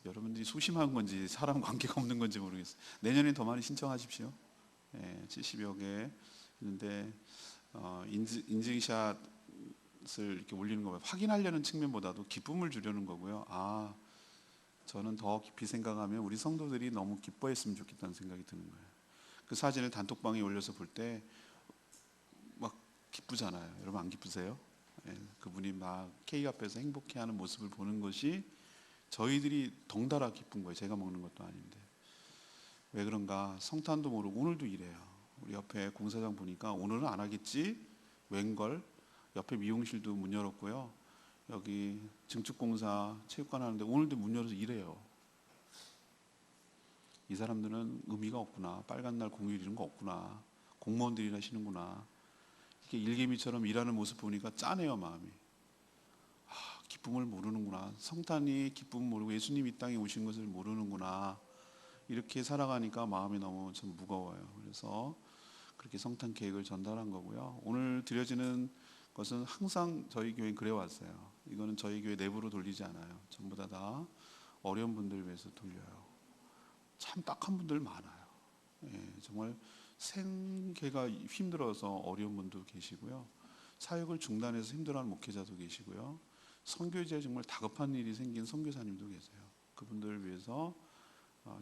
여러분들이 소심한 건지 사람 관계가 없는 건지 모르겠어요. 내년에 더 많이 신청하십시오. 70여 개 있는데 인증샷을 이렇게 올리는 거 확인하려는 측면보다도 기쁨을 주려는 거고요. 저는 더 깊이 생각하면 우리 성도들이 너무 기뻐했으면 좋겠다는 생각이 드는 거예요. 그 사진을 단톡방에 올려서 볼 때 막 기쁘잖아요. 여러분 안 기쁘세요? 그분이 막 케이크 앞에서 행복해하는 모습을 보는 것이 저희들이 덩달아 기쁜 거예요. 제가 먹는 것도 아닌데. 왜 그런가? 성탄도 모르고 오늘도 이래요. 우리 옆에 공사장 보니까 오늘은 안 하겠지? 웬걸? 옆에 미용실도 문 열었고요. 여기 증축공사 체육관 하는데 오늘도 문 열어서 일해요. 이 사람들은 의미가 없구나. 빨간 날 공휴일 이런 거 없구나. 공무원들이나 쉬는구나. 이렇게 일개미처럼 일하는 모습 보니까 짠해요, 마음이. 기쁨을 모르는구나. 성탄이 기쁨을 모르고 예수님이 이 땅에 오신 것을 모르는구나. 이렇게 살아가니까 마음이 너무 좀 무거워요. 그래서 그렇게 성탄 계획을 전달한 거고요. 오늘 드려지는 것은 항상 저희 교회는 그래왔어요. 이거는 저희 교회 내부로 돌리지 않아요. 전부 다 어려운 분들을 위해서 돌려요. 참 딱한 분들 많아요. 정말 생계가 힘들어서 어려운 분도 계시고요. 사역을 중단해서 힘들어하는 목회자도 계시고요. 선교제에 정말 다급한 일이 생긴 선교사님도 계세요. 그분들을 위해서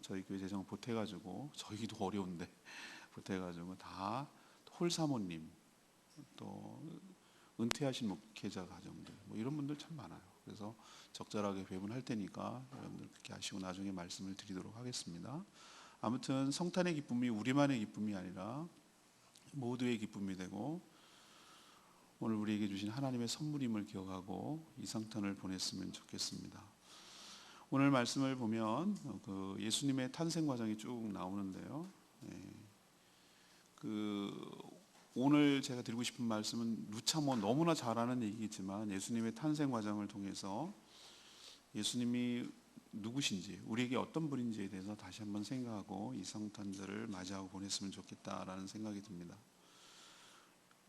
저희 교회 재정을 보태가지고, 저희도 어려운데 보태가지고 다 홀사모님, 또 은퇴하신 목회자 가정들, 이런 분들 참 많아요. 그래서 적절하게 배분할 테니까 여러분들 그렇게 아시고 나중에 말씀을 드리도록 하겠습니다. 아무튼 성탄의 기쁨이 우리만의 기쁨이 아니라 모두의 기쁨이 되고, 오늘 우리에게 주신 하나님의 선물임을 기억하고 이 성탄을 보냈으면 좋겠습니다. 오늘 말씀을 보면 그 예수님의 탄생 과정이 쭉 나오는데요. 오늘 제가 드리고 싶은 말씀은 누차 너무나 잘 아는 얘기겠지만 예수님의 탄생 과정을 통해서 예수님이 누구신지, 우리에게 어떤 분인지에 대해서 다시 한번 생각하고 이 성탄절을 맞이하고 보냈으면 좋겠다라는 생각이 듭니다.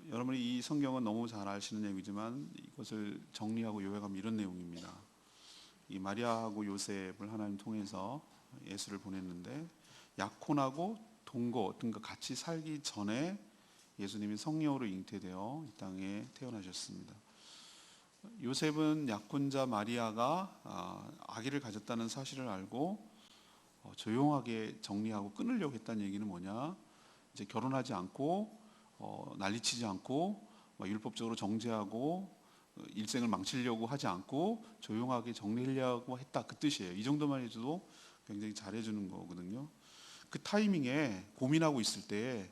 여러분이 이 성경은 너무 잘 아시는 내용이지만 이것을 정리하고 요약하면 이런 내용입니다. 이 마리아하고 요셉을 하나님 통해서 예수를 보냈는데, 약혼하고 동거 어떤 거 같이 살기 전에 예수님이 성령으로 잉태되어 이 땅에 태어나셨습니다. 요셉은 약혼자 마리아가 아기를 가졌다는 사실을 알고 조용하게 정리하고 끊으려고 했다는 얘기는 뭐냐? 이제 결혼하지 않고 난리치지 않고 율법적으로 정죄하고 일생을 망치려고 하지 않고 조용하게 정리하려고 했다, 그 뜻이에요. 이 정도만 해줘도 굉장히 잘해주는 거거든요. 그 타이밍에 고민하고 있을 때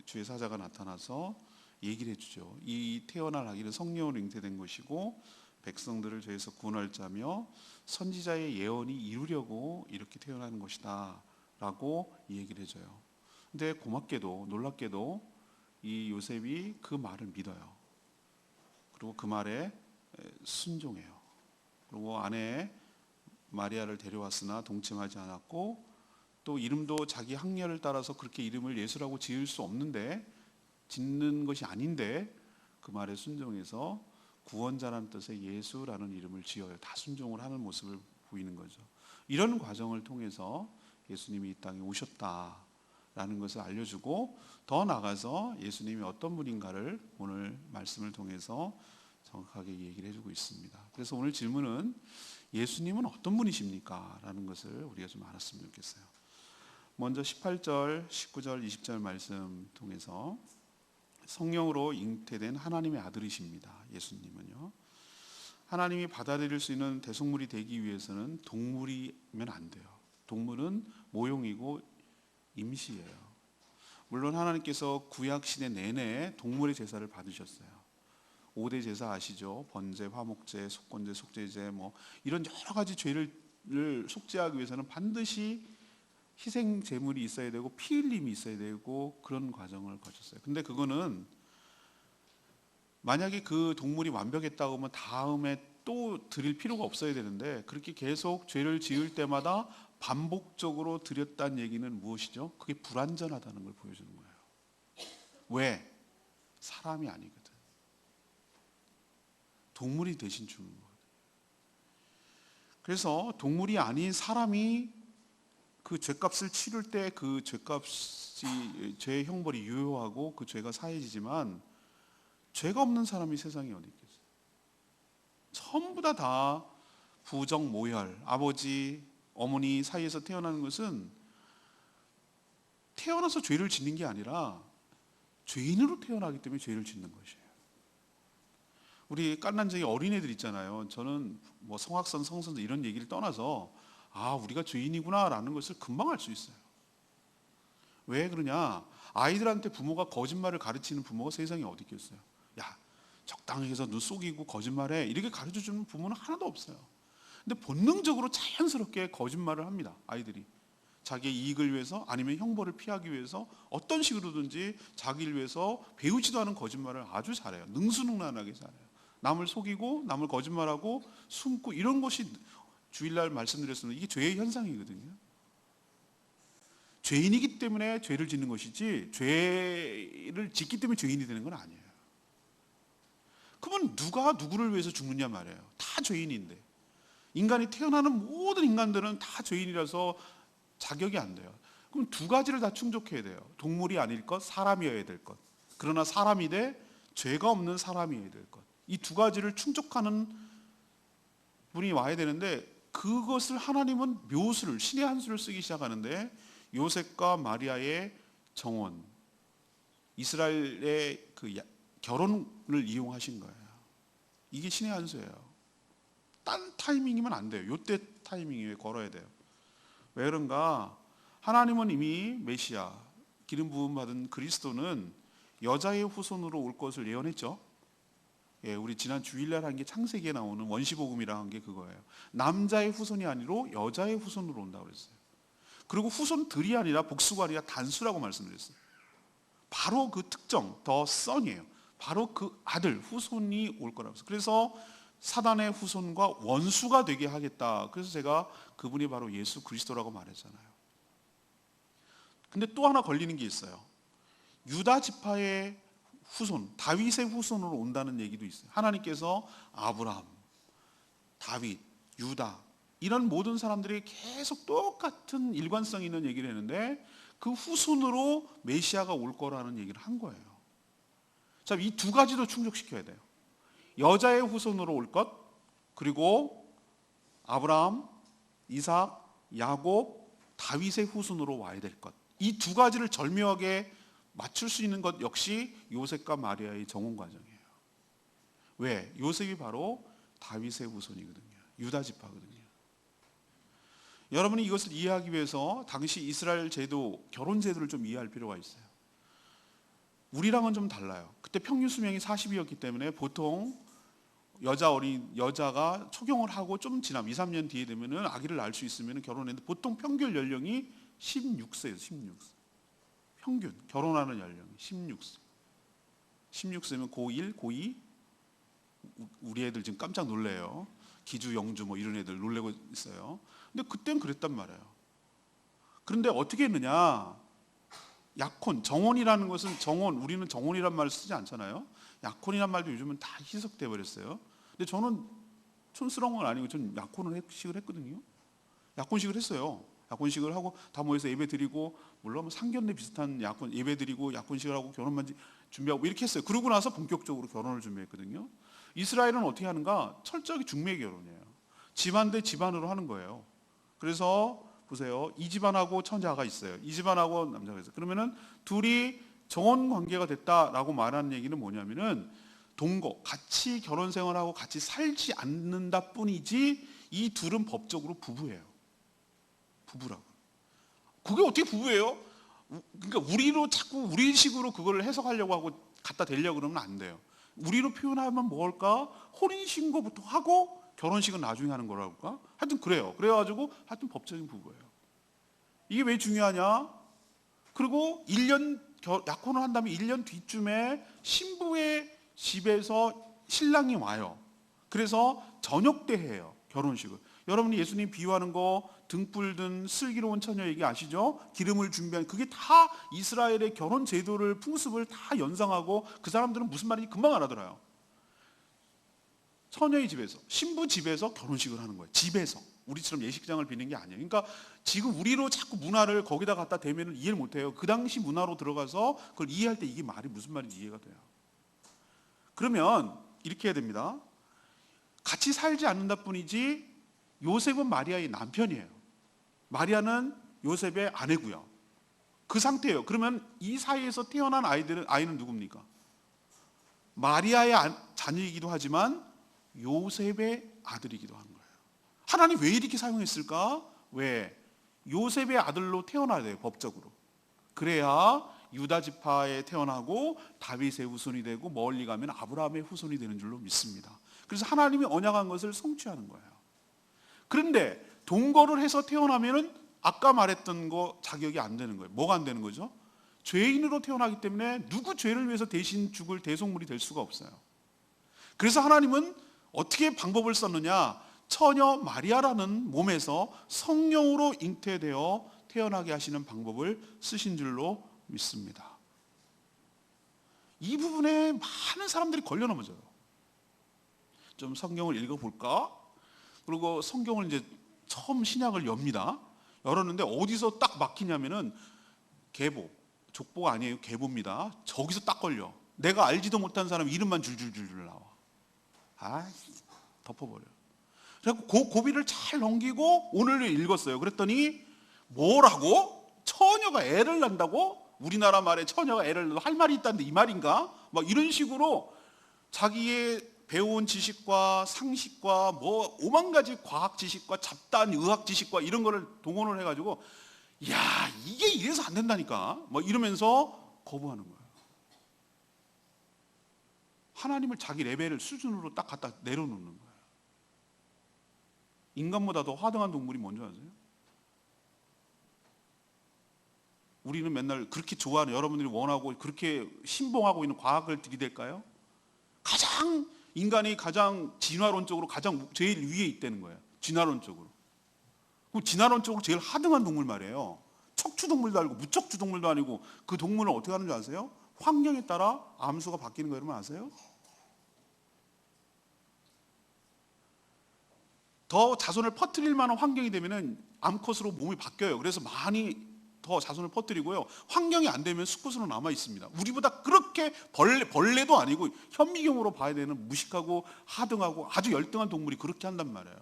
주의 사자가 나타나서 얘기를 해주죠. 이 태어날 아기는 성령으로 잉태된 것이고 백성들을 죄에서 구원할 자며 선지자의 예언이 이루려고 이렇게 태어나는 것이다 라고 이 얘기를 해줘요. 근데 고맙게도 놀랍게도 이 요셉이 그 말을 믿어요. 그리고 그 말에 순종해요. 그리고 아내 마리아를 데려왔으나 동침하지 않았고, 또 이름도 자기 학렬을 따라서 그렇게 이름을 예수라고 지을 수 없는데, 짓는 것이 아닌데 그 말에 순종해서 구원자라는 뜻의 예수라는 이름을 지어요. 다 순종을 하는 모습을 보이는 거죠. 이런 과정을 통해서 예수님이 이 땅에 오셨다라는 것을 알려주고, 더 나아가서 예수님이 어떤 분인가를 오늘 말씀을 통해서 정확하게 얘기를 해주고 있습니다. 그래서 오늘 질문은 예수님은 어떤 분이십니까? 라는 것을 우리가 좀 알았으면 좋겠어요. 먼저 18절, 19절, 20절 말씀 통해서 성령으로 잉태된 하나님의 아들이십니다. 예수님은요. 하나님이 받아들일 수 있는 대속물이 되기 위해서는 동물이면 안 돼요. 동물은 모형이고 임시예요. 물론 하나님께서 구약 시대 내내 동물의 제사를 받으셨어요. 5대 제사 아시죠? 번제, 화목제, 속건제, 속죄제, 이런 여러 가지 죄를 속죄하기 위해서는 반드시 희생 제물이 있어야 되고 피 흘림이 있어야 되고 그런 과정을 거쳤어요. 근데 그거는 만약에 그 동물이 완벽했다고 하면 다음에 또 드릴 필요가 없어야 되는데, 그렇게 계속 죄를 지을 때마다 반복적으로 드렸다는 얘기는 무엇이죠? 그게 불완전하다는 걸 보여주는 거예요. 왜? 사람이 아니거든. 동물이 대신 주는 거거든. 그래서 동물이 아닌 사람이 그 죄값을 치를 때 그 죄값이, 죄의 형벌이 유효하고 그 죄가 사해지지만 죄가 없는 사람이 세상에 어디 있겠어요? 전부 다 부정 모혈, 아버지 어머니 사이에서 태어나는 것은 태어나서 죄를 짓는 게 아니라 죄인으로 태어나기 때문에 죄를 짓는 것이에요. 우리 깐난쟁이 어린애들 있잖아요. 저는 뭐 성악선, 성선설 이런 얘기를 떠나서 우리가 죄인이구나 라는 것을 금방 알 수 있어요. 왜 그러냐? 아이들한테 부모가 거짓말을 가르치는 부모가 세상에 어디 있겠어요? 야, 적당히 해서 눈 속이고 거짓말해, 이렇게 가르쳐주는 부모는 하나도 없어요. 근데 본능적으로 자연스럽게 거짓말을 합니다. 아이들이 자기의 이익을 위해서 아니면 형벌을 피하기 위해서 어떤 식으로든지 자기를 위해서 배우지도 않은 거짓말을 아주 잘해요. 능수능란하게 잘해요. 남을 속이고 남을 거짓말하고 숨고 이런 것이 주일날 말씀드렸습니다. 이게 죄의 현상이거든요. 죄인이기 때문에 죄를 짓는 것이지 죄를 짓기 때문에 죄인이 되는 건 아니에요. 그러면 누가 누구를 위해서 죽느냐 말이에요. 다 죄인인데. 인간이 태어나는 모든 인간들은 다 죄인이라서 자격이 안 돼요. 그럼 두 가지를 다 충족해야 돼요. 동물이 아닐 것, 사람이어야 될 것. 그러나 사람이 돼 죄가 없는 사람이어야 될 것. 이 두 가지를 충족하는 분이 와야 되는데 그것을 하나님은 묘수를, 신의 한 수를 쓰기 시작하는데 요셉과 마리아의 정원, 이스라엘의 그 결혼을 이용하신 거예요. 이게 신의 한 수예요. 딴 타이밍이면 안 돼요. 요때 타이밍에 걸어야 돼요. 왜 그런가? 하나님은 이미 메시아, 기름 부음 받은 그리스도는 여자의 후손으로 올 것을 예언했죠. 우리 지난 주일날 한 게 창세기에 나오는 원시복음이라 한 게 그거예요. 남자의 후손이 아니로 여자의 후손으로 온다고 그랬어요. 그리고 후손들이 아니라 복수가 아니라 단수라고 말씀드렸어요. 바로 그 특정, 더 선이에요. 바로 그 아들, 후손이 올 거라고 했어요. 그래서 사단의 후손과 원수가 되게 하겠다. 그래서 제가 그분이 바로 예수 그리스도라고 말했잖아요. 근데 또 하나 걸리는 게 있어요. 유다 지파의 후손, 다윗의 후손으로 온다는 얘기도 있어요. 하나님께서 아브라함, 다윗, 유다 이런 모든 사람들이 계속 똑같은 일관성 있는 얘기를 했는데 그 후손으로 메시아가 올 거라는 얘기를 한 거예요. 자, 이 두 가지도 충족시켜야 돼요. 여자의 후손으로 올 것, 그리고 아브라함, 이삭, 야곱, 다윗의 후손으로 와야 될 것. 이 두 가지를 절묘하게 맞출 수 있는 것 역시 요셉과 마리아의 정혼 과정이에요. 왜? 요셉이 바로 다윗의 후손이거든요. 유다 지파거든요. 여러분이 이것을 이해하기 위해서 당시 이스라엘 제도, 결혼 제도를 좀 이해할 필요가 있어요. 우리랑은 좀 달라요. 그때 평균 수명이 40이었기 때문에 보통 여자가 초경을 하고 좀 지나면 2, 3년 뒤에 되면은 아기를 낳을 수 있으면 결혼했는데 보통 평균 연령이 16세예요. 16세. 평균 결혼하는 연령이 16세. 16세면 고1, 고2. 우리 애들 지금 깜짝 놀래요. 기주, 영주 뭐 이런 애들 놀래고 있어요. 근데 그땐 그랬단 말이에요. 그런데 어떻게 했느냐? 약혼, 정혼이라는 것은 정혼, 우리는 정혼이란 말을 쓰지 않잖아요. 약혼이란 말도 요즘은 다 희석돼 버렸어요. 근데 저는 촌스러운 건 아니고 전 약혼식을 했거든요. 약혼식을 했어요. 약혼식을 하고 다 모여서 예배 드리고, 물론 뭐 상견례 비슷한 약혼 예배 드리고 약혼식을 하고 결혼만 준비하고 이렇게 했어요. 그러고 나서 본격적으로 결혼을 준비했거든요. 이스라엘은 어떻게 하는가? 철저하게 중매 결혼이에요. 집안 대 집안으로 하는 거예요. 그래서 보세요. 이 집안하고 처자가 있어요. 이 집안하고 남자가 있어요. 그러면은 둘이 정혼 관계가 됐다라고 말하는 얘기는 뭐냐면은 동거, 같이 결혼 생활하고 같이 살지 않는다 뿐이지 이 둘은 법적으로 부부예요. 부부라고. 그게 어떻게 부부예요? 그러니까 우리로 자꾸 우리식으로 그걸 해석하려고 하고 갖다 대려고 그러면 안 돼요. 우리로 표현하면 뭘까? 혼인신고부터 하고 결혼식은 나중에 하는 거라고 할까? 하여튼 그래요. 그래가지고 하여튼 법적인 부부예요. 이게 왜 중요하냐? 그리고 1년 약혼을 한 다음에 1년 뒤쯤에 신부의 집에서 신랑이 와요. 그래서 저녁 때 해요. 결혼식을. 여러분이 예수님 비유하는 거 등불 든 슬기로운 처녀 얘기 아시죠? 기름을 준비한 그게 다 이스라엘의 결혼 제도를 풍습을 다 연상하고 그 사람들은 무슨 말인지 금방 알아들어요. 처녀의 집에서, 신부 집에서 결혼식을 하는 거예요. 집에서. 우리처럼 예식장을 비는 게 아니에요. 그러니까 지금 우리로 자꾸 문화를 거기다 갖다 대면 이해를 못해요. 그 당시 문화로 들어가서 그걸 이해할 때 이게 말이 무슨 말인지 이해가 돼요. 그러면 이렇게 해야 됩니다. 같이 살지 않는다 뿐이지 요셉은 마리아의 남편이에요. 마리아는 요셉의 아내고요. 그 상태예요. 그러면 이 사이에서 태어난 아이는 누굽니까? 마리아의 자녀이기도 하지만 요셉의 아들이기도 하는 거예요. 하나님 왜 이렇게 사용했을까? 왜? 요셉의 아들로 태어나야 돼요, 법적으로. 그래야 유다 지파에 태어나고 다윗의 후손이 되고 멀리 가면 아브라함의 후손이 되는 줄로 믿습니다. 그래서 하나님이 언약한 것을 성취하는 거예요. 그런데 동거를 해서 태어나면은 아까 말했던 거 자격이 안 되는 거예요. 뭐가 안 되는 거죠? 죄인으로 태어나기 때문에 누구 죄를 위해서 대신 죽을 대속물이 될 수가 없어요. 그래서 하나님은 어떻게 방법을 썼느냐? 처녀 마리아라는 몸에서 성령으로 잉태되어 태어나게 하시는 방법을 쓰신 줄로 믿습니다. 이 부분에 많은 사람들이 걸려 넘어져요. 좀 성경을 읽어볼까? 그리고 성경을 이제 처음 신약을 엽니다. 열었는데 어디서 딱 막히냐면은 계보, 족보가 아니에요. 계보입니다. 저기서 딱 걸려. 내가 알지도 못한 사람 이름만 줄줄줄줄 나와. 아, 덮어버려. 그래서 그 고비를 잘 넘기고 오늘 읽었어요. 그랬더니 뭐라고? 처녀가 애를 낳는다고? 우리나라 말에 처녀가 애를 낳는다고 할 말이 있다는데 이 말인가? 막 이런 식으로 자기의 배운 지식과 상식과 뭐 오만 가지 과학 지식과 잡다한 의학 지식과 이런 거를 동원을 해가지고 야 이게 이래서 안 된다니까 뭐 이러면서 거부하는 거예요. 하나님을 자기 레벨을 수준으로 딱 갖다 내려놓는 거예요. 인간보다 더 화등한 동물이 뭔지 아세요? 우리는 맨날 그렇게 좋아하는, 여러분들이 원하고 그렇게 신봉하고 있는 과학을 들이댈까요? 인간이 가장 진화론적으로 가장 제일 위에 있다는 거예요. 진화론적으로. 그럼 진화론적으로 제일 하등한 동물 말이에요. 척추동물도 아니고 무척추동물도 아니고 그 동물은 어떻게 하는 줄 아세요? 환경에 따라 암수가 바뀌는 거 여러분 아세요? 더 자손을 퍼뜨릴 만한 환경이 되면은 암컷으로 몸이 바뀌어요. 그래서 많이 더 자손을 퍼뜨리고요. 환경이 안 되면 수컷으로 남아 있습니다. 우리보다 그렇게 벌레도 아니고 현미경으로 봐야 되는 무식하고 하등하고 아주 열등한 동물이 그렇게 한단 말이에요.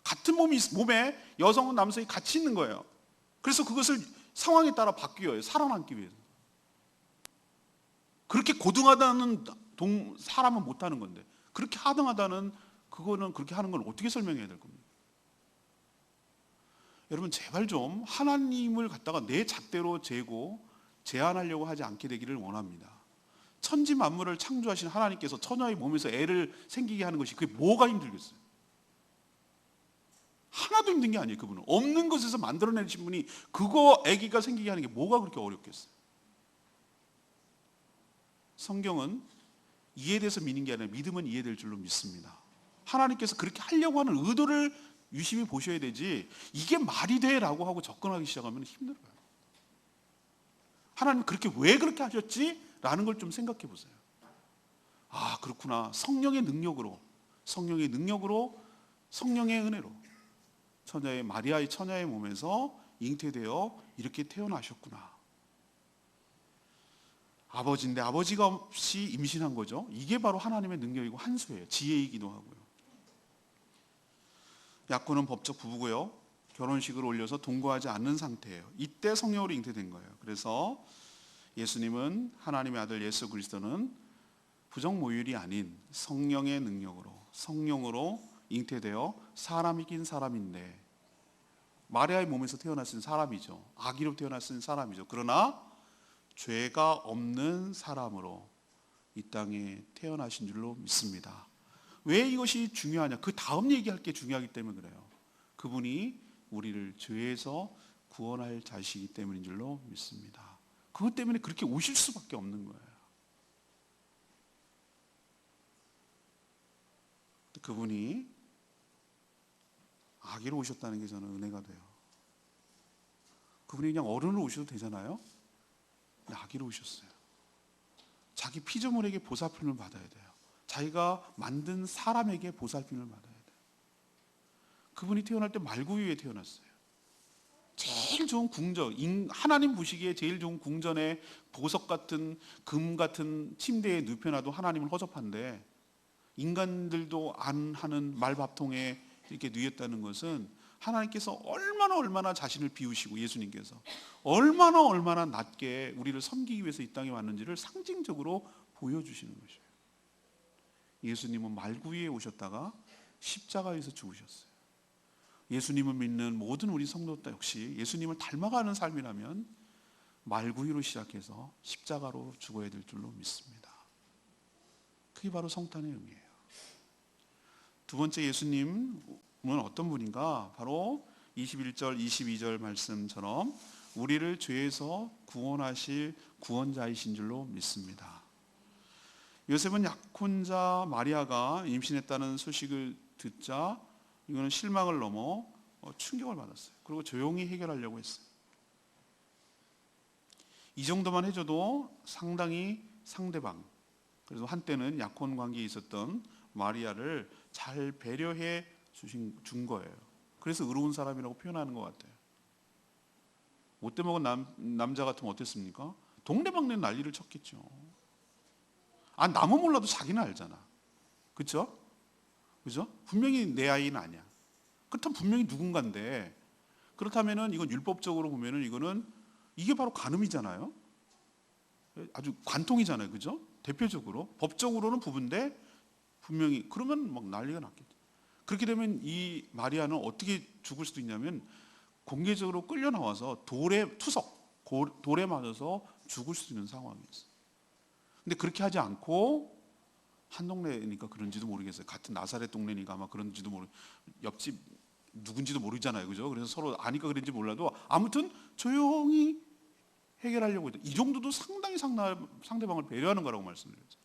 같은 몸에 여성은 남성이 같이 있는 거예요. 그래서 그것을 상황에 따라 바뀌어요. 살아남기 위해서. 그렇게 고등하다는 사람은 못하는 건데 그렇게 하등하다는 그거는 그렇게 하는 건 어떻게 설명해야 될 겁니까? 여러분 제발 좀 하나님을 갖다가 내 잣대로 재고 제한하려고 하지 않게 되기를 원합니다. 천지 만물을 창조하신 하나님께서 처녀의 몸에서 애를 생기게 하는 것이 그게 뭐가 힘들겠어요? 하나도 힘든 게 아니에요. 그분은 없는 것에서 만들어내신 분이 그거 아기가 생기게 하는 게 뭐가 그렇게 어렵겠어요? 성경은 이해돼서 믿는 게 아니라 믿으면 이해될 줄로 믿습니다. 하나님께서 그렇게 하려고 하는 의도를 유심히 보셔야 되지 이게 말이 돼? 라고 하고 접근하기 시작하면 힘들어요. 하나님 왜 그렇게 하셨지? 라는 걸 좀 생각해 보세요. 아 그렇구나. 성령의 능력으로 성령의 은혜로 마리아의 처녀의 몸에서 잉태되어 이렇게 태어나셨구나. 아버지인데 아버지가 없이 임신한 거죠. 이게 바로 하나님의 능력이고 한수예요. 지혜이기도 하고요. 약혼은 법적 부부고요. 결혼식을 올려서 동거하지 않는 상태예요. 이때 성령으로 잉태된 거예요. 그래서 예수님은 하나님의 아들 예수 그리스도는 부정모율이 아닌 성령의 능력으로 성령으로 잉태되어 사람이긴 사람인데 마리아의 몸에서 태어났은 사람이죠. 아기로 태어났은 사람이죠. 그러나 죄가 없는 사람으로 이 땅에 태어나신 줄로 믿습니다. 왜 이것이 중요하냐? 그 다음 얘기할 게 중요하기 때문에 그래요. 그분이 우리를 죄에서 구원할 자시기 때문인 줄로 믿습니다. 그것 때문에 그렇게 오실 수밖에 없는 거예요. 그분이 아기로 오셨다는 게 저는 은혜가 돼요. 그분이 그냥 어른으로 오셔도 되잖아요. 근데 아기로 오셨어요. 자기 피조물에게 보살핌을 받아야 돼요. 자기가 만든 사람에게 보살핌을 받아야 돼요. 그분이 태어날 때 말구유에 태어났어요. 제일 좋은 궁전, 하나님 보시기에 제일 좋은 궁전에 보석 같은 금 같은 침대에 눕혀놔도 하나님을 허접한데 인간들도 안 하는 말밥통에 이렇게 누였다는 것은 하나님께서 얼마나 자신을 비우시고 예수님께서 얼마나 낮게 우리를 섬기기 위해서 이 땅에 왔는지를 상징적으로 보여주시는 것이에요. 예수님은 말구유에 오셨다가 십자가에서 죽으셨어요. 예수님을 믿는 모든 우리 성도들 역시 예수님을 닮아가는 삶이라면 말구유로 시작해서 십자가로 죽어야 될 줄로 믿습니다. 그게 바로 성탄의 의미예요. 두 번째, 예수님은 어떤 분인가? 바로 21절 22절 말씀처럼 우리를 죄에서 구원하실 구원자이신 줄로 믿습니다. 요셉은 약혼자 마리아가 임신했다는 소식을 듣자 이거는 실망을 넘어 충격을 받았어요. 그리고 조용히 해결하려고 했어요. 이 정도만 해줘도 상당히 상대방, 그래서 한때는 약혼 관계에 있었던 마리아를 잘 배려해 준 거예요. 그래서 의로운 사람이라고 표현하는 것 같아요. 못돼 먹은 남자 같으면 어땠습니까? 동네방네 난리를 쳤겠죠. 남은 몰라도 자기는 알잖아. 그렇죠? 그죠? 분명히 내 아이는 아니야. 그렇다면 분명히 누군가인데, 그렇다면은 이건 율법적으로 보면은 이게 바로 간음이잖아요. 아주 관통이잖아요. 그죠? 대표적으로. 법적으로는 부부인데 분명히 그러면 막 난리가 났겠죠. 그렇게 되면 이 마리아는 어떻게 죽을 수도 있냐면 공개적으로 끌려 나와서 돌에 맞아서 죽을 수 있는 상황이었어요. 근데 그렇게 하지 않고, 한 동네니까 그런지도 모르겠어요. 같은 나사렛 동네니까 아마 그런지도 옆집 누군지도 모르잖아요. 그죠? 그래서 서로 아니까 그런지 몰라도 아무튼 조용히 해결하려고 했다. 이 정도도 상당히 상대방을 배려하는 거라고 말씀드렸죠.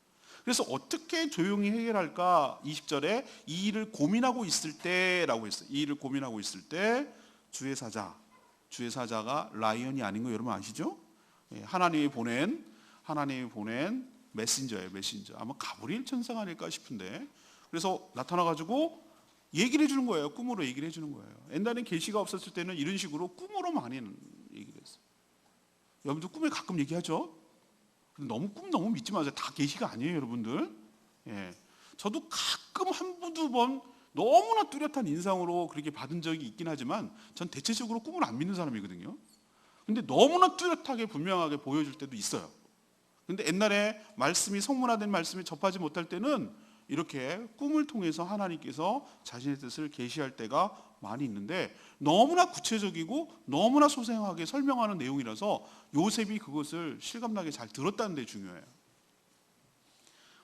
그래서 어떻게 조용히 해결할까? 20절에 이 일을 고민하고 있을 때라고 했어요. 이 일을 고민하고 있을 때 주의 사자가 라이언이 아닌 거 여러분 아시죠? 하나님이 보낸 메신저예요. 아마 가브리엘 천사가 아닐까 싶은데, 그래서 나타나가지고 얘기를 해주는 거예요. 꿈으로 얘기를 해주는 거예요. 옛날엔 계시가 없었을 때는 이런 식으로 꿈으로 많이 얘기를 했어요. 여러분들 꿈에 가끔 얘기하죠? 꿈 너무 믿지 마세요. 다 계시가 아니에요, 여러분들. 저도 가끔 한두 번 너무나 뚜렷한 인상으로 그렇게 받은 적이 있긴 하지만 전 대체적으로 꿈을 안 믿는 사람이거든요. 근데 너무나 뚜렷하게 분명하게 보여줄 때도 있어요. 근데 옛날에 성문화된 말씀이 접하지 못할 때는 이렇게 꿈을 통해서 하나님께서 자신의 뜻을 계시할 때가 많이 있는데, 너무나 구체적이고 너무나 소생하게 설명하는 내용이라서 요셉이 그것을 실감나게 잘 들었다는 데 중요해요.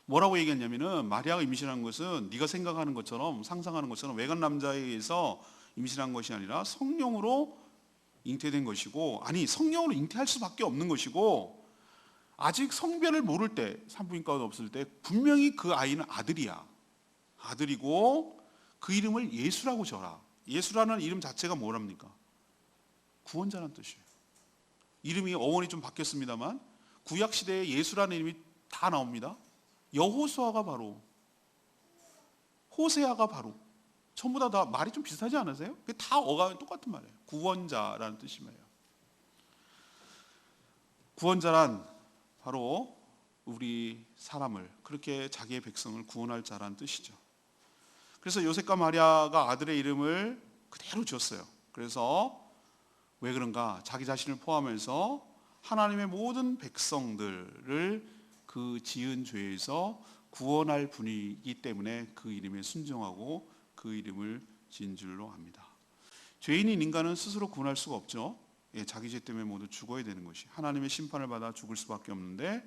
뭐라고 얘기했냐면은, 마리아가 임신한 것은 네가 생각하는 것처럼, 상상하는 것처럼 외간 남자에 의해서 임신한 것이 아니라 성령으로 잉태된 것이고, 성령으로 잉태할 수밖에 없는 것이고, 아직 성별을 모를 때, 산부인 가운데 없을 때 분명히 그 아이는 아들이고 그 이름을 예수라고 져라. 예수라는 이름 자체가 뭐랍니까? 구원자라는 뜻이에요. 이름이 어원이 좀 바뀌었습니다만 구약 시대에 예수라는 이름이 다 나옵니다. 여호수아가 바로, 호세아가 바로, 전부 다 말이 좀 비슷하지 않으세요? 다 어감이 똑같은 말이에요. 구원자라는 뜻이에요. 구원자란 바로 우리 사람을, 그렇게 자기의 백성을 구원할 자라는 뜻이죠. 그래서 요셉과 마리아가 아들의 이름을 그대로 지었어요. 그래서 왜 그런가? 자기 자신을 포함해서 하나님의 모든 백성들을 그 지은 죄에서 구원할 분이기 때문에 그 이름에 순종하고 그 이름을 지은 줄로 압니다. 죄인인 인간은 스스로 구원할 수가 없죠. 자기 죄 때문에 모두 죽어야 되는 것이, 하나님의 심판을 받아 죽을 수밖에 없는데,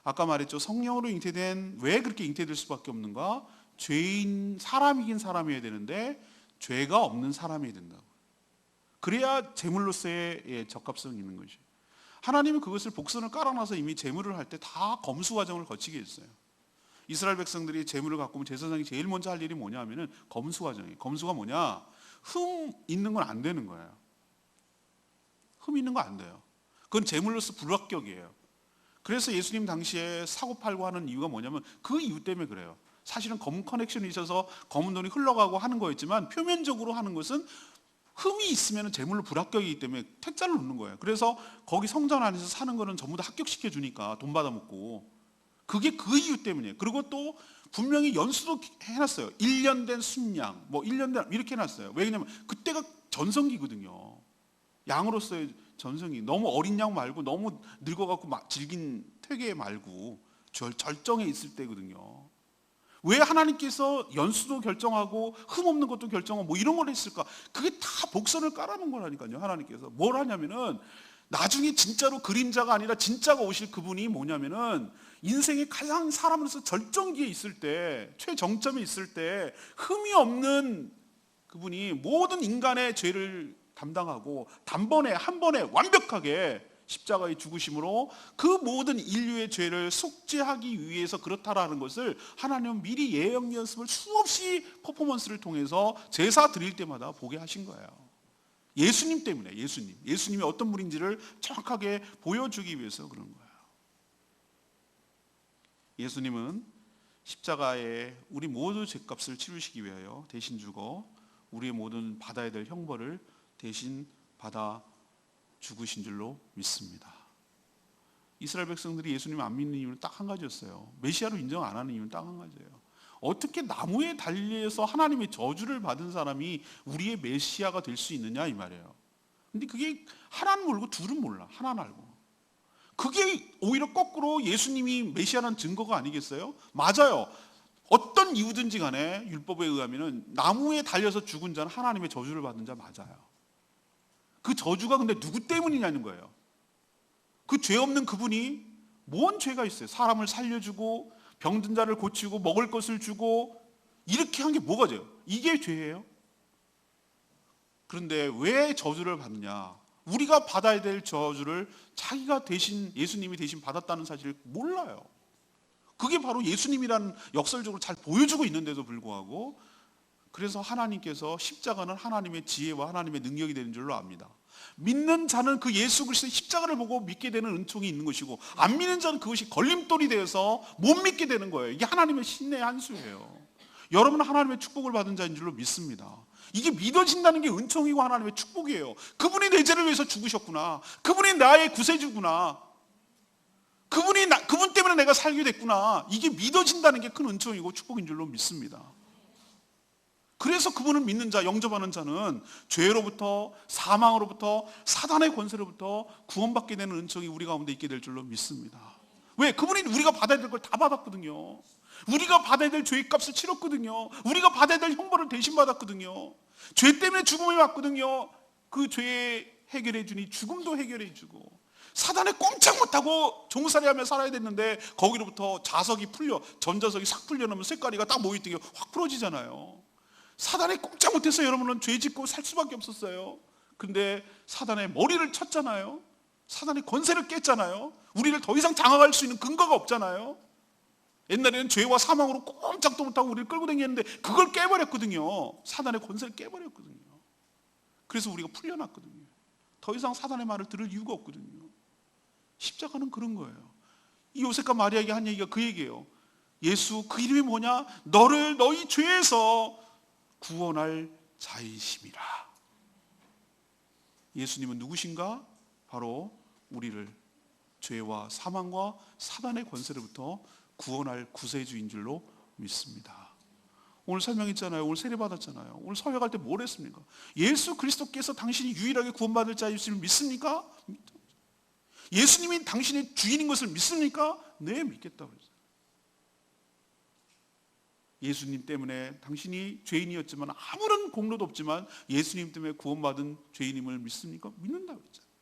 아까 말했죠. 성령으로 잉태된, 왜 그렇게 잉태될 수밖에 없는가? 죄인, 사람이긴 사람이어야 되는데 죄가 없는 사람이어야 된다고. 그래야 제물로서의 적합성이 있는 것이. 하나님은 그것을 복선을 깔아놔서 이미 제물을 할 때 다 검수 과정을 거치게 했어요. 이스라엘 백성들이 제물을 갖고 오면 제사장이 제일 먼저 할 일이 뭐냐 하면은 검수 과정이에요. 검수가 뭐냐? 흠 있는 건 안 되는 거예요. 흠 있는 거 안 돼요. 그건 제물로서 불합격이에요. 그래서 예수님 당시에 사고 팔고 하는 이유가 뭐냐면 그 이유 때문에 그래요. 사실은 검은 커넥션이 있어서 검은 돈이 흘러가고 하는 거였지만 표면적으로 하는 것은 흠이 있으면 제물로 불합격이기 때문에 퇴짜를 놓는 거예요. 그래서 거기 성전 안에서 사는 거는 전부 다 합격시켜 주니까 돈 받아먹고, 그게 그 이유 때문이에요. 그리고 또 분명히 연수도 해놨어요. 1년 된 순양, 뭐 1년 된 이렇게 해놨어요. 왜냐면 그때가 전성기거든요. 양으로서의 전성기. 너무 어린 양 말고 너무 늙어갖고 질긴 퇴계 말고 절정에 있을 때거든요. 왜 하나님께서 연수도 결정하고 흠 없는 것도 결정하고 뭐 이런 걸 했을까? 그게 다 복선을 깔아놓은 거라니까요. 하나님께서 뭘 하냐면은 나중에 진짜로 그림자가 아니라 진짜가 오실 그분이 뭐냐면은 인생의 가장 사람으로서 절정기에 있을 때, 최정점에 있을 때 흠이 없는 그분이 모든 인간의 죄를 담당하고 단번에 한 번에 완벽하게 십자가의 죽으심으로 그 모든 인류의 죄를 속죄하기 위해서 그렇다라는 것을 하나님은 미리 예언 연습을 수없이 퍼포먼스를 통해서 제사 드릴 때마다 보게 하신 거예요. 예수님 때문에, 예수님이 어떤 분인지를 정확하게 보여주기 위해서 그런 거예요. 예수님은 십자가에 우리 모두 죄값을 치르시기 위하여 대신 죽어 우리의 모든 받아야 될 형벌을 대신 받아 죽으신 줄로 믿습니다. 이스라엘 백성들이 예수님 안 믿는 이유는 딱 한 가지였어요. 메시아로 인정 안 하는 이유는 딱 한 가지예요. 어떻게 나무에 달려서 하나님의 저주를 받은 사람이 우리의 메시아가 될 수 있느냐 이 말이에요. 근데 그게 하나는 모르고 둘은 몰라. 하나는 알고. 그게 오히려 거꾸로 예수님이 메시아라는 증거가 아니겠어요? 맞아요. 어떤 이유든지 간에 율법에 의하면 나무에 달려서 죽은 자는 하나님의 저주를 받은 자 맞아요. 그 저주가 근데 누구 때문이냐는 거예요. 그 죄 없는 그분이 뭔 죄가 있어요? 사람을 살려주고 병든 자를 고치고 먹을 것을 주고 이렇게 한 게 뭐가 돼요? 이게 죄예요? 그런데 왜 저주를 받느냐? 우리가 받아야 될 저주를 자기가 대신, 예수님이 대신 받았다는 사실을 몰라요. 그게 바로 예수님이라는 역설적으로 잘 보여주고 있는데도 불구하고, 그래서 하나님께서 십자가는 하나님의 지혜와 하나님의 능력이 되는 줄로 압니다. 믿는 자는 그 예수 그리스도의 십자가를 보고 믿게 되는 은총이 있는 것이고, 안 믿는 자는 그것이 걸림돌이 되어서 못 믿게 되는 거예요. 이게 하나님의 신의 한 수예요. 여러분은 하나님의 축복을 받은 자인 줄로 믿습니다. 이게 믿어진다는 게 은총이고 하나님의 축복이에요. 그분이 내 죄를 위해서 죽으셨구나. 그분이 나의 구세주구나. 그분 때문에 내가 살게 됐구나. 이게 믿어진다는 게 큰 은총이고 축복인 줄로 믿습니다. 그래서 그분을 믿는 자, 영접하는 자는 죄로부터, 사망으로부터, 사단의 권세로부터 구원받게 되는 은총이 우리 가운데 있게 될 줄로 믿습니다. 왜? 그분이 우리가 받아야 될 걸 다 받았거든요. 우리가 받아야 될 죄의 값을 치렀거든요. 우리가 받아야 될 형벌을 대신 받았거든요. 죄 때문에 죽음을 받거든요. 그 죄 해결해 주니 죽음도 해결해 주고, 사단에 꼼짝 못하고 종살이하며 살아야 됐는데 거기로부터 자석이 풀려, 전자석이 싹 풀려나면 색깔이가 딱 모이더니 확 풀어지잖아요. 사단에 꼼짝 못해서 여러분은 죄 짓고 살 수밖에 없었어요. 근데 사단의 머리를 쳤잖아요. 사단의 권세를 깼잖아요. 우리를 더 이상 장악할 수 있는 근거가 없잖아요. 옛날에는 죄와 사망으로 꼼짝도 못하고 우리를 끌고 다녔는데 그걸 깨버렸거든요. 사단의 권세를 깨버렸거든요. 그래서 우리가 풀려났거든요. 더 이상 사단의 말을 들을 이유가 없거든요. 십자가는 그런 거예요. 이 요셉과 마리아에게 한 얘기가 그 얘기예요. 예수, 그 이름이 뭐냐? 너를 너희 죄에서 구원할 자이심이라. 예수님은 누구신가? 바로 우리를 죄와 사망과 사단의 권세로부터 구원할 구세주인 줄로 믿습니다. 오늘 설명했잖아요. 오늘 세례 받았잖아요. 오늘 서약할 때 뭘 했습니까? 예수 그리스도께서 당신이 유일하게 구원받을 자이심을 믿습니까? 예수님이 당신의 주인인 것을 믿습니까? 네, 믿겠다고 그랬어요. 예수님 때문에 당신이 죄인이었지만 아무런 공로도 없지만 예수님 때문에 구원받은 죄인임을 믿습니까? 믿는다고 했잖아요.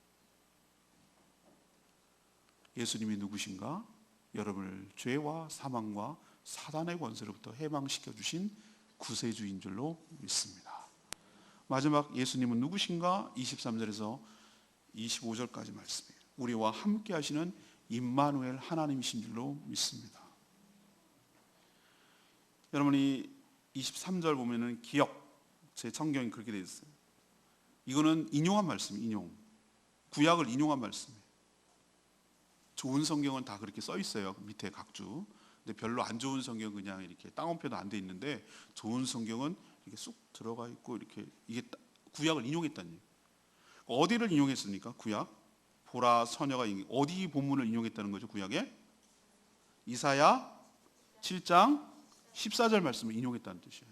예수님이 누구신가? 여러분을 죄와 사망과 사단의 권세로부터 해방시켜 주신 구세주인 줄로 믿습니다. 마지막 예수님은 누구신가? 23절에서 25절까지 말씀이에요. 우리와 함께 하시는 임마누엘 하나님이신 줄로 믿습니다. 여러분이 23절 보면은 기억, 제 성경이 그렇게 되어 있어요. 이거는 인용한 말씀이에요. 구약을 인용한 말씀이에요. 좋은 성경은 다 그렇게 써 있어요. 밑에 각주. 근데 별로 안 좋은 성경 그냥 이렇게 다운표도 안 돼 있는데 좋은 성경은 이렇게 쑥 들어가 있고 이렇게 이게 구약을 인용했다는 얘기예요. 어디를 인용했습니까? 구약 보라 처녀가 어디 본문을 인용했다는 거죠? 구약에 이사야 7장 14절 말씀을 인용했다는 뜻이에요.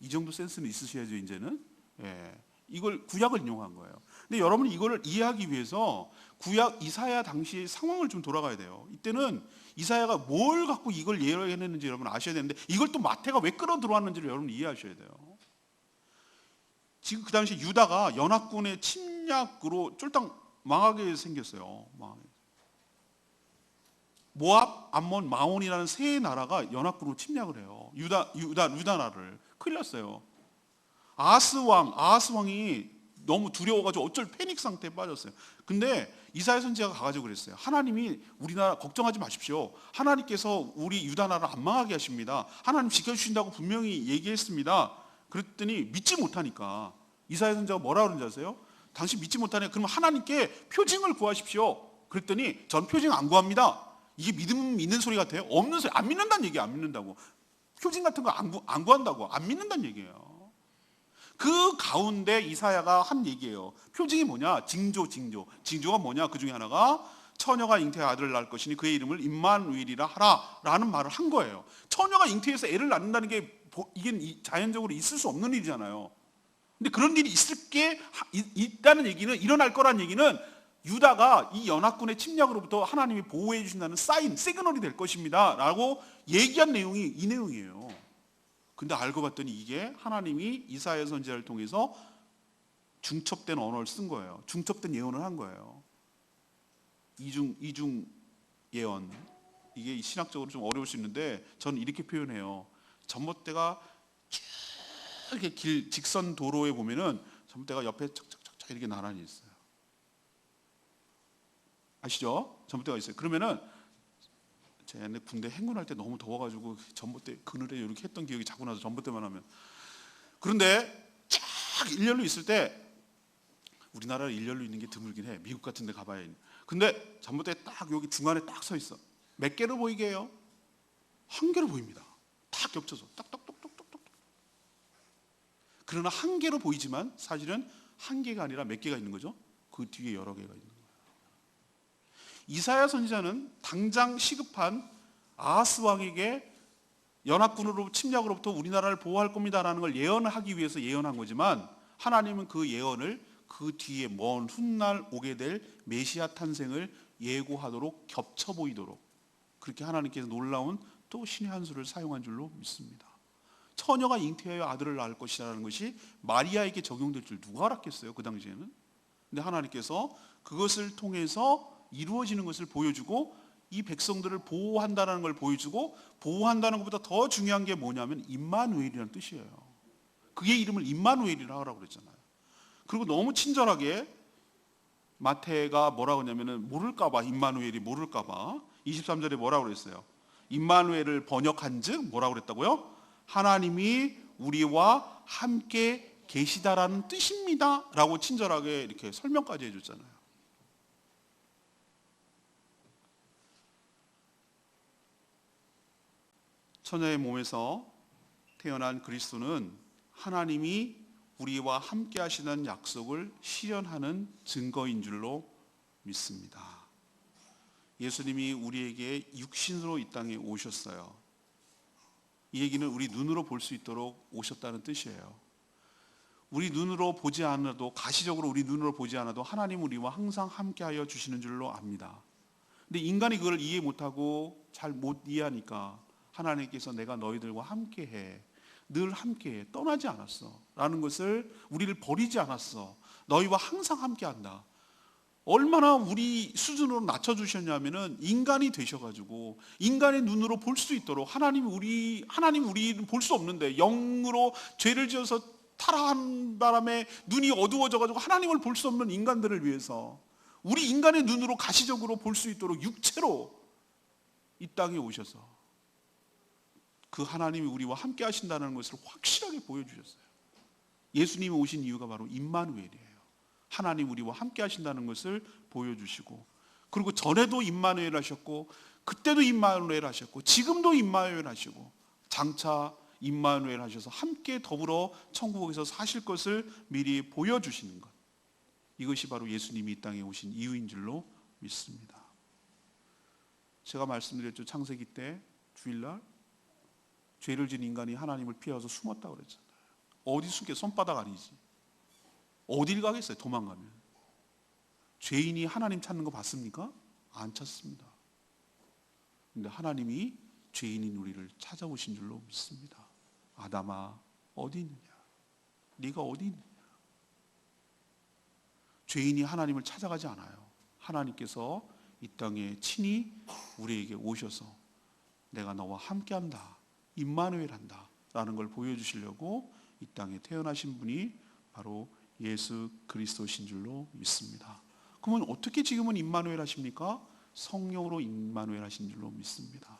이 정도 센스는 있으셔야죠 이제는. 예, 이걸 구약을 인용한 거예요. 근데 여러분이 이거를 이해하기 위해서 구약 이사야 당시의 상황을 좀 돌아가야 돼요. 이때는 이사야가 뭘 갖고 이걸 예언했는지 여러분 아셔야 되는데 이걸 또 마태가 왜 끌어 들어왔는지를 여러분 이해하셔야 돼요. 지금 그 당시 유다가 연합군의 침략으로 쫄딱 망하게 생겼어요. 모압, 암몬, 마온이라는 세 나라가 연합군으로 침략을 해요. 유다 나라를 큰일 났어요. 아하스 왕이 너무 두려워가지고 어쩔 패닉 상태에 빠졌어요. 근데 이사야 선지자가 가가지고 그랬어요. 하나님이 우리나라 걱정하지 마십시오. 하나님께서 우리 유다 나라를 안 망하게 하십니다. 하나님 지켜주신다고 분명히 얘기했습니다. 그랬더니 믿지 못하니까 이사야 선지자가 뭐라 그런지 아세요? 당신 믿지 못하네. 그러면 하나님께 표징을 구하십시오. 그랬더니 전 표징 안 구합니다. 이게 믿음 있는 소리 같아요? 없는 소리. 안 믿는다는 얘기예요. 안 믿는다고. 표징 같은 거 안 구한다고. 안 믿는다는 얘기예요. 그 가운데 이사야가 한 얘기예요. 표징이 뭐냐? 징조가 뭐냐? 그 중에 하나가 처녀가 잉태의 아들을 낳을 것이니 그의 이름을 임마누엘이라 하라 라는 말을 한 거예요. 처녀가 잉태해서 애를 낳는다는 게 이게 자연적으로 있을 수 없는 일이잖아요. 근데 그런 일이 있다는 얘기는, 일어날 거란 얘기는 유다가 이 연합군의 침략으로부터 하나님이 보호해 주신다는 시그널이 될 것입니다 라고 얘기한 내용이 이 내용이에요. 근데 알고 봤더니 이게 하나님이 이사야 선지자를 통해서 중첩된 언어를 쓴 거예요. 중첩된 예언을 한 거예요. 이중 예언. 이게 신학적으로 좀 어려울 수 있는데 저는 이렇게 표현해요. 전봇대가 이렇게 직선 도로에 보면은 전봇대가 옆에 척척척 이렇게 나란히 있어요. 아시죠? 전봇대가 있어요. 그러면은 제가 군대 행군할 때 너무 더워가지고 전봇대 그늘에 이렇게 했던 기억이 자꾸 나서 전봇대만 하면. 그런데 쫙 일렬로 있을 때 우리나라에 일렬로 있는 게 드물긴 해. 미국 같은 데 가봐야. 근데 전봇대 딱 여기 중간에 딱 서 있어. 몇 개로 보이게 해요? 한 개로 보입니다. 딱 겹쳐서 딱딱딱딱딱딱. 그러나 한 개로 보이지만 사실은 한 개가 아니라 몇 개가 있는 거죠? 그 뒤에 여러 개가 있는 거예요. 이사야 선지자는 당장 시급한 아하스 왕에게 연합군으로 침략으로부터 우리나라를 보호할 겁니다라는 걸 예언하기 위해서 예언한 거지만 하나님은 그 예언을 그 뒤에 먼 훗날 오게 될 메시아 탄생을 예고하도록 겹쳐 보이도록 그렇게 하나님께서 놀라운 또 신의 한 수를 사용한 줄로 믿습니다. 처녀가 잉태하여 아들을 낳을 것이라는 것이 마리아에게 적용될 줄 누가 알았겠어요? 그 당시에는. 근데 하나님께서 그것을 통해서 이루어지는 것을 보여주고 이 백성들을 보호한다는 걸 보여주고, 보호한다는 것보다 더 중요한 게 뭐냐면 임마누엘이라는 뜻이에요. 그의 이름을 임마누엘이라 하라고 그랬잖아요. 그리고 너무 친절하게 마태가 뭐라고 하냐면은 모를까봐, 임마누엘이 모를까봐 23절에 뭐라고 그랬어요? 임마누엘을 번역한 즉 뭐라고 그랬다고요? 하나님이 우리와 함께 계시다라는 뜻입니다 라고 친절하게 이렇게 설명까지 해줬잖아요. 처녀의 몸에서 태어난 그리스도는 하나님이 우리와 함께 하시는 약속을 실현하는 증거인 줄로 믿습니다. 예수님이 우리에게 육신으로 이 땅에 오셨어요. 이 얘기는 우리 눈으로 볼 수 있도록 오셨다는 뜻이에요. 우리 눈으로 보지 않아도, 가시적으로 우리 눈으로 보지 않아도 하나님 우리와 항상 함께하여 주시는 줄로 압니다. 근데 인간이 그걸 이해 못하고 잘 못 이해하니까 하나님께서 내가 너희들과 함께해, 늘 함께해, 떠나지 않았어 라는 것을, 우리를 버리지 않았어, 너희와 항상 함께한다. 얼마나 우리 수준으로 낮춰주셨냐면은 인간이 되셔가지고 인간의 눈으로 볼 수 있도록, 하나님 우리는 볼 수 없는데 영으로 죄를 지어서 타락한 바람에 눈이 어두워져가지고 하나님을 볼 수 없는 인간들을 위해서 우리 인간의 눈으로 가시적으로 볼 수 있도록 육체로 이 땅에 오셔서 그 하나님이 우리와 함께 하신다는 것을 확실하게 보여주셨어요. 예수님이 오신 이유가 바로 임마누엘이에요. 하나님 우리와 함께 하신다는 것을 보여주시고, 그리고 전에도 임마누엘 하셨고 그때도 임마누엘 하셨고 지금도 임마누엘 하시고 장차 임마누엘 하셔서 함께 더불어 천국에서 사실 것을 미리 보여주시는 것, 이것이 바로 예수님이 이 땅에 오신 이유인 줄로 믿습니다. 제가 말씀드렸죠. 창세기 때 주일날 죄를 지은 인간이 하나님을 피해서 숨었다고 그랬잖아요. 어디 숨게? 손바닥 아니지. 어딜 가겠어요? 도망가면. 죄인이 하나님 찾는 거 봤습니까? 안 찾습니다. 근데 하나님이 죄인인 우리를 찾아오신 줄로 믿습니다. 아담아 어디 있느냐? 네가 어디 있느냐? 죄인이 하나님을 찾아가지 않아요. 하나님께서 이 땅에 친히 우리에게 오셔서 내가 너와 함께한다, 임마누엘 한다 라는 걸 보여주시려고 이 땅에 태어나신 분이 바로 예수 그리스도신 줄로 믿습니다. 그러면 어떻게 지금은 임마누엘 하십니까? 성령으로 임마누엘 하신 줄로 믿습니다.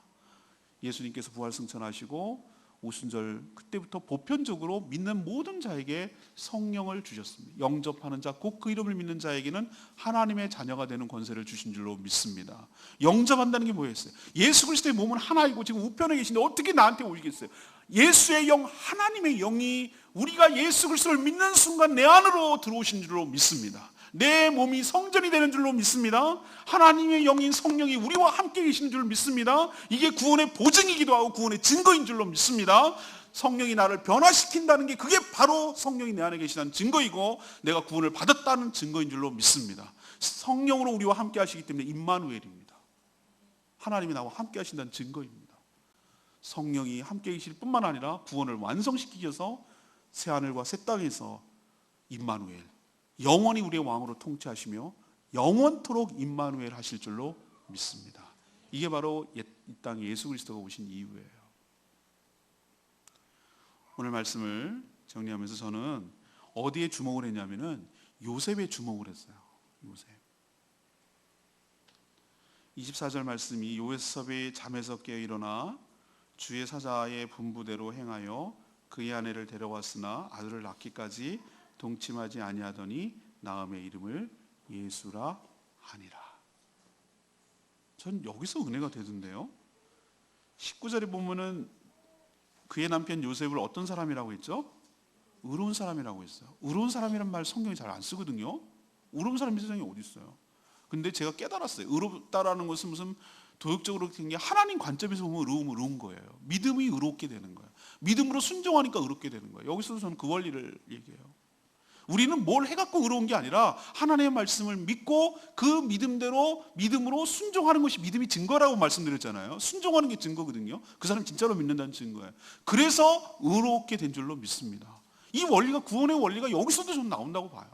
예수님께서 부활승천하시고 오순절 그때부터 보편적으로 믿는 모든 자에게 성령을 주셨습니다. 영접하는 자, 곧 그 이름을 믿는 자에게는 하나님의 자녀가 되는 권세를 주신 줄로 믿습니다. 영접한다는 게 뭐였어요? 예수 그리스도의 몸은 하나이고 지금 우편에 계신데 어떻게 나한테 오시겠어요? 예수의 영, 하나님의 영이 우리가 예수 그리스도를 믿는 순간 내 안으로 들어오신 줄로 믿습니다. 내 몸이 성전이 되는 줄로 믿습니다. 하나님의 영인 성령이 우리와 함께 계시는 줄 믿습니다. 이게 구원의 보증이기도 하고 구원의 증거인 줄로 믿습니다. 성령이 나를 변화시킨다는 게 그게 바로 성령이 내 안에 계시다는 증거이고 내가 구원을 받았다는 증거인 줄로 믿습니다. 성령으로 우리와 함께 하시기 때문에 임마누엘입니다. 하나님이 나와 함께 하신다는 증거입니다. 성령이 함께 계실 뿐만 아니라 구원을 완성시키기 위해서 새하늘과 새 땅에서 임마누엘, 영원히 우리의 왕으로 통치하시며 영원토록 임마누엘 하실 줄로 믿습니다. 이게 바로 이 땅에 예수 그리스도가 오신 이유예요. 오늘 말씀을 정리하면서 저는 어디에 주목을 했냐면은 요셉에 주목을 했어요. 요셉. 24절 말씀이 요셉이 잠에서 깨어 일어나 주의 사자의 분부대로 행하여 그의 아내를 데려왔으나 아들을 낳기까지 동침하지 아니하더니 나음의 이름을 예수라 하니라. 전 여기서 은혜가 되던데요. 19절에 보면은 그의 남편 요셉을 어떤 사람이라고 했죠? 의로운 사람이라고 했어요. 의로운 사람이란 말 성경이 잘 안 쓰거든요. 의로운 사람이 세상에 어디 있어요? 근데 제가 깨달았어요. 의롭다라는 것은 무슨 도덕적으로 된 게 하나님 관점에서 보면 의로운 거예요. 믿음이 의롭게 되는 거예요. 믿음으로 순종하니까 의롭게 되는 거예요. 여기서 저는 그 원리를 얘기해요. 우리는 뭘 해갖고 의로운 게 아니라 하나님의 말씀을 믿고 그 믿음대로 믿음으로 순종하는 것이 믿음이 증거라고 말씀드렸잖아요. 순종하는 게 증거거든요. 그 사람 진짜로 믿는다는 증거예요. 그래서 의롭게 된 줄로 믿습니다. 이 원리가, 구원의 원리가 여기서도 좀 나온다고 봐요.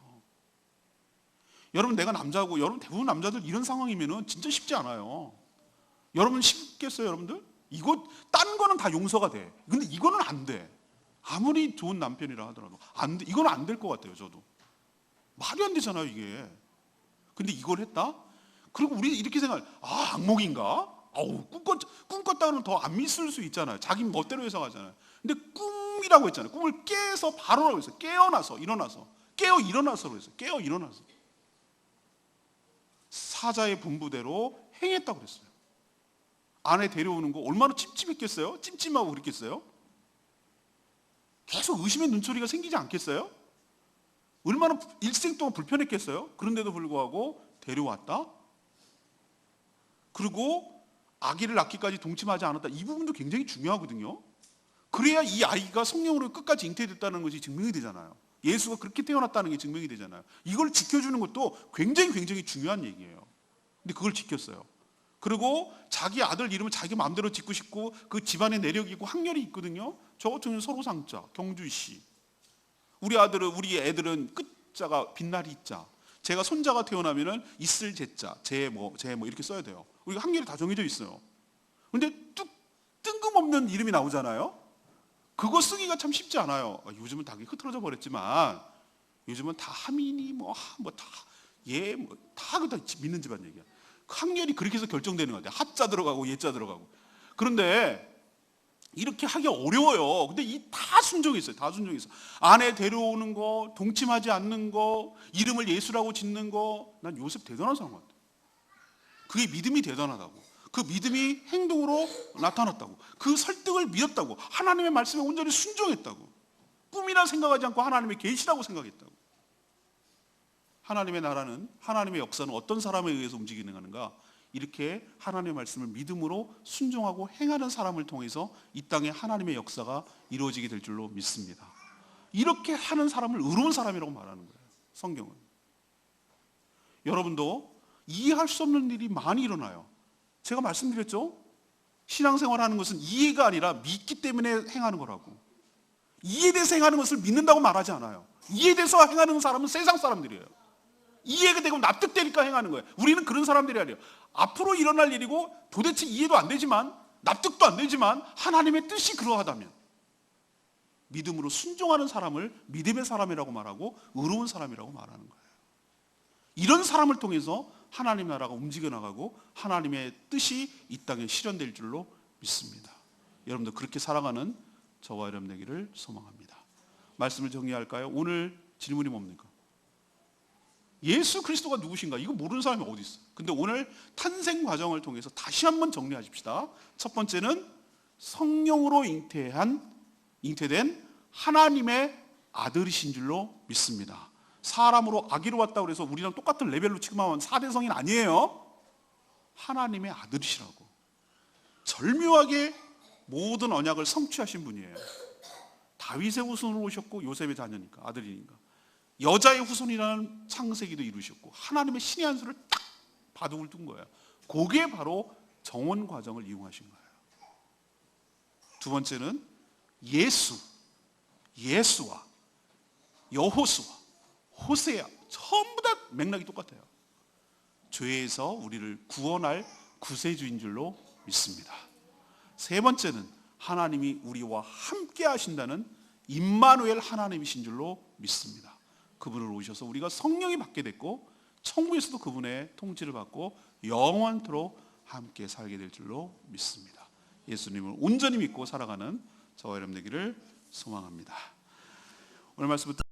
여러분, 내가 남자고 여러분 대부분 남자들 이런 상황이면은 진짜 쉽지 않아요. 여러분 쉽겠어요, 여러분들? 이거 딴 거는 다 용서가 돼. 근데 이거는 안 돼. 아무리 좋은 남편이라 하더라도 안 돼. 이건 안 될 것 같아요. 저도 말이 안 되잖아요, 이게. 근데 이걸 했다? 그리고 우리 이렇게 생각해. 아, 악몽인가? 아우, 꿈꿨다 그러면 더 안 믿을 수 있잖아요. 자기 멋대로 해석하잖아요. 근데 꿈이라고 했잖아요. 꿈을 깨서 바로라고 했어요. 깨어나서, 일어나서. 깨어 일어나서로 했어요. 깨어 일어나서. 사자의 분부대로 행했다고 그랬어요. 아내 데려오는 거 얼마나 찜찜했겠어요? 찜찜하고 그랬겠어요? 계속 의심의 눈초리가 생기지 않겠어요? 얼마나 일생 동안 불편했겠어요? 그런데도 불구하고 데려왔다? 그리고 아기를 낳기까지 동침하지 않았다. 이 부분도 굉장히 중요하거든요. 그래야 이 아이가 성령으로 끝까지 잉태됐다는 것이 증명이 되잖아요. 예수가 그렇게 태어났다는 게 증명이 되잖아요. 이걸 지켜주는 것도 굉장히 중요한 얘기예요. 근데 그걸 지켰어요. 그리고 자기 아들 이름을 자기 마음대로 짓고 싶고 그 집안에 내력이 있고 학렬이 있거든요. 저 같은 경우는 서로상자, 경주씨. 우리 애들은 끝자가 빛나리 자. 제가 손자가 태어나면은 있을 제자, 제 뭐 이렇게 써야 돼요. 우리가 학렬이 다 정해져 있어요. 근데 뜬금없는 이름이 나오잖아요. 그거 쓰기가 참 쉽지 않아요. 요즘은 다 흐트러져 버렸지만 요즘은 다 하민이 다 믿는 집안 얘기야. 학렬이 그렇게 해서 결정되는 것 같아요. 하자 들어가고 예자 들어가고. 그런데 이렇게 하기 어려워요. 근데 다 순종이 있어요. 다 순종이 있어요. 아내 데려오는 거, 동침하지 않는 거, 이름을 예수라고 짓는 거. 난 요셉 대단한 사람 같아요. 그게 믿음이 대단하다고. 그 믿음이 행동으로 나타났다고. 그 설득을 믿었다고. 하나님의 말씀에 온전히 순종했다고. 꿈이나 생각하지 않고 하나님의 계시라고 생각했다고. 하나님의 나라는, 하나님의 역사는 어떤 사람에 의해서 움직이는가? 이렇게 하나님의 말씀을 믿음으로 순종하고 행하는 사람을 통해서 이 땅에 하나님의 역사가 이루어지게 될 줄로 믿습니다. 이렇게 하는 사람을 의로운 사람이라고 말하는 거예요, 성경은. 여러분도 이해할 수 없는 일이 많이 일어나요. 제가 말씀드렸죠? 신앙생활 하는 것은 이해가 아니라 믿기 때문에 행하는 거라고. 이해돼서 행하는 것을 믿는다고 말하지 않아요. 이해돼서 행하는 사람은 세상 사람들이에요. 이해가 되고 납득되니까 행하는 거예요. 우리는 그런 사람들이 아니에요. 앞으로 일어날 일이고 도대체 이해도 안 되지만, 납득도 안 되지만 하나님의 뜻이 그러하다면 믿음으로 순종하는 사람을 믿음의 사람이라고 말하고 의로운 사람이라고 말하는 거예요. 이런 사람을 통해서 하나님 나라가 움직여 나가고 하나님의 뜻이 이 땅에 실현될 줄로 믿습니다. 여러분도 그렇게 살아가는 저와 여러분 되기를 소망합니다. 말씀을 정리할까요? 오늘 질문이 뭡니까? 예수 그리스도가 누구신가? 이거 모르는 사람이 어디 있어요? 근데 오늘 탄생 과정을 통해서 다시 한번 정리하십시다. 첫 번째는 성령으로 잉태된 하나님의 아들이신 줄로 믿습니다. 사람으로 아기로 왔다고 해서 우리랑 똑같은 레벨로 취급하면 4대 성인 아니에요. 하나님의 아들이시라고. 절묘하게 모든 언약을 성취하신 분이에요. 다윗의 후손으로 오셨고 요셉의 자녀니까, 아들이니까. 여자의 후손이라는 창세기도 이루셨고 하나님의 신의 한 수를 딱 바둑을 둔 거예요. 그게 바로 정원 과정을 이용하신 거예요. 두 번째는 예수와 여호수아, 호세아 전부 다 맥락이 똑같아요. 죄에서 우리를 구원할 구세주인 줄로 믿습니다. 세 번째는 하나님이 우리와 함께 하신다는 임마누엘 하나님이신 줄로 믿습니다. 그분을 오셔서 우리가 성령이 받게 됐고 천국에서도 그분의 통치를 받고 영원토록 함께 살게 될 줄로 믿습니다. 예수님을 온전히 믿고 살아가는 저와 여러분 되기를 소망합니다. 오늘 말씀부터